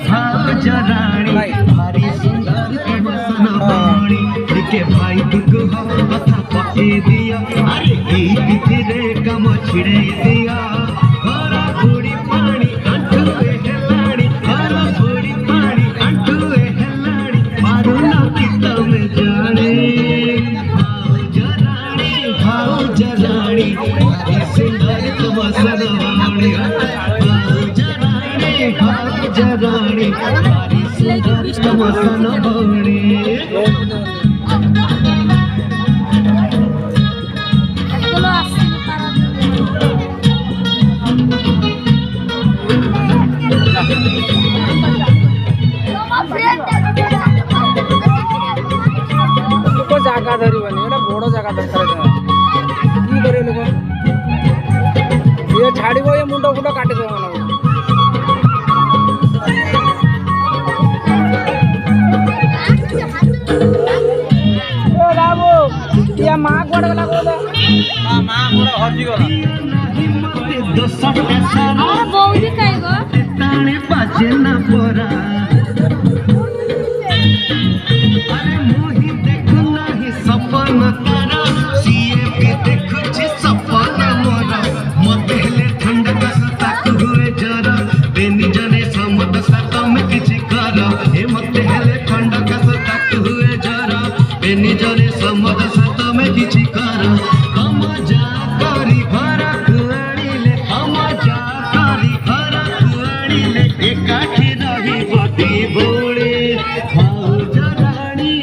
भाऊज रानी भारी सुंदर मसन बाणी टिके भाई दुगु कथा पके दिया अरे ई तिरे कम छिड़े दिया हरा बुड़ी पानी अंटुए हेलाड़ी हरा बुड़ी पानी अंटुए हेलाड़ी मारू ना किता में जाने भाऊज रानी भारी सुंदर मसन बाणी भाऊज रानी भारी सुंदर मसन बाणी लोक जागा धरबनी एटा बड़ जागा दरकार कि करे लोक ये छाड़ब ये मुंड फुट काटिद मन बाबू या माँ कुआड़े गला कह माँ मोर हजिगला बौदी खाइब ताणे बाजे ना पोरा अरे मोही देखु नाही सपन तारा सीए भी देखु छी सपन मोरा मते हेले ठंड कस ताक हुए जरा बेनी जने समत सत में किछि कर हे मते हेले ठंड कस ताक हुए जरा बेनी जने समत सत में किछि कर हम जा करी भरा कुआड़ीले हम जा करी भरा कुआड़ीले एकाठी रही बटी बोले भाऊज रानी